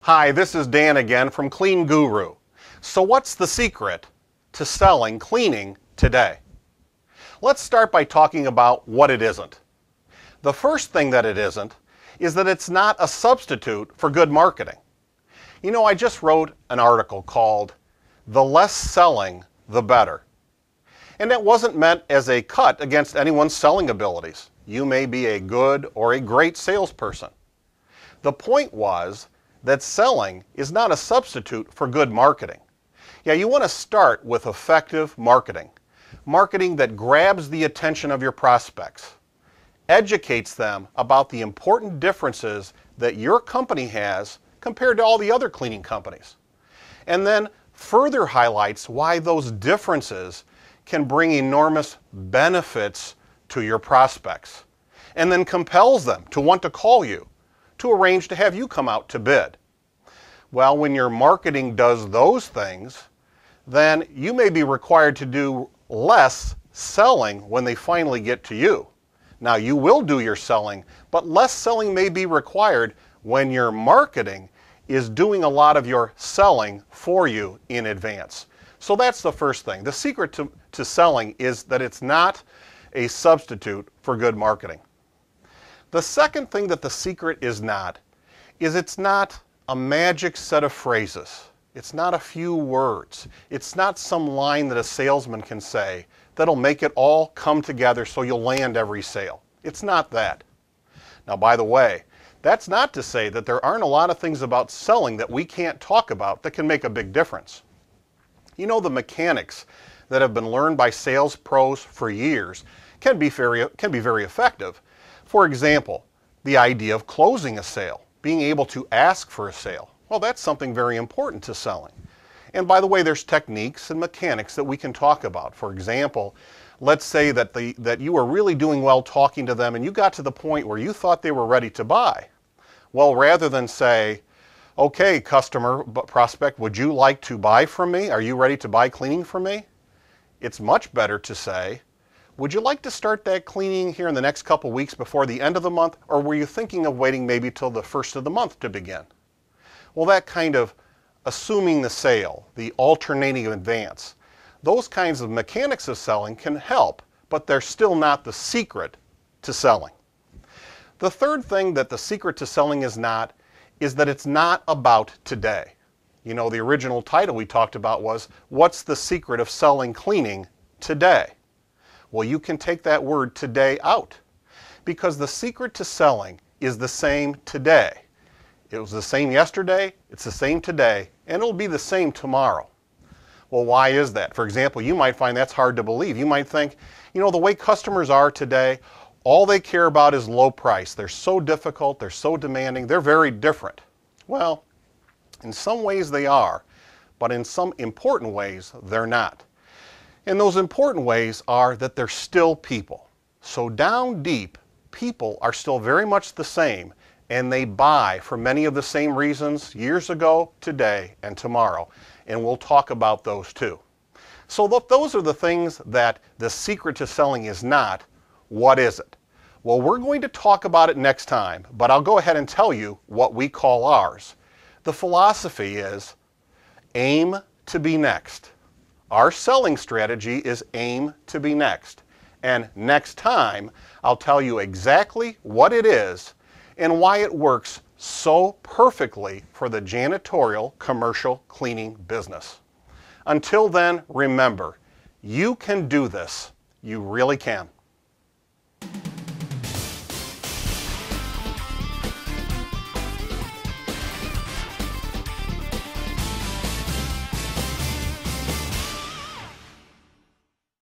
Hi, this is Dan again from CleanGuru. So what's the secret to selling cleaning today? Let's start by talking about what it isn't. The first thing that it isn't is that it's not a substitute for good marketing. You know, I just wrote an article called "The Less Selling, the Better." And it wasn't meant as a cut against anyone's selling abilities. You may be a good or a great salesperson. The point was that selling is not a substitute for good marketing. Yeah, you want to start with effective marketing. Marketing that grabs the attention of your prospects, educates them about the important differences that your company has compared to all the other cleaning companies, and then further highlights why those differences can bring enormous benefits to your prospects, and then compels them to want to call you to arrange to have you come out to bid. Well, when your marketing does those things, then you may be required to do less selling when they finally get to you. Now, you will do your selling, but less selling may be required when your marketing is doing a lot of your selling for you in advance. So that's the first thing. The secret to selling is that it's not a substitute for good marketing. The second thing that the secret is not, is it's not a magic set of phrases. It's not a few words. It's not some line that a salesman can say that'll make it all come together so you'll land every sale. It's not that. Now, by the way, that's not to say that there aren't a lot of things about selling that we can't talk about that can make a big difference. You know, the mechanics that have been learned by sales pros for years can be very effective. For example, the idea of closing a sale, being able to ask for a sale. Well, that's something very important to selling. And by the way, there's techniques and mechanics that we can talk about. For example, let's say that you were really doing well talking to them and you got to the point where you thought they were ready to buy. Well, rather than say, "Okay, customer, prospect, would you like to buy from me? Are you ready to buy cleaning from me?" It's much better to say, "Would you like to start that cleaning here in the next couple weeks before the end of the month, or were you thinking of waiting maybe till the first of the month to begin?" Well, that kind of assuming the sale, the alternating advance, those kinds of mechanics of selling can help, but they're still not the secret to selling. The third thing that the secret to selling is not, is that it's not about today. You know, the original title we talked about was, "What's the secret of selling cleaning today?" Well, you can take that word "today" out, because the secret to selling is the same today. It was the same yesterday, it's the same today, and it'll be the same tomorrow. Well, why is that? For example, you might find that's hard to believe. You might think, you know, the way customers are today, all they care about is low price. They're so difficult, they're so demanding, they're very different. Well, in some ways they are, but in some important ways they're not. And those important ways are that they're still people. So down deep, people are still very much the same, and they buy for many of the same reasons years ago, today, and tomorrow. And we'll talk about those too. So those are the things that the secret to selling is not. What is it? Well, we're going to talk about it next time, but I'll go ahead and tell you what we call ours. The philosophy is aim to be next. Our selling strategy is aim to be next. And next time, I'll tell you exactly what it is and why it works so perfectly for the janitorial commercial cleaning business. Until then, remember, you can do this. You really can.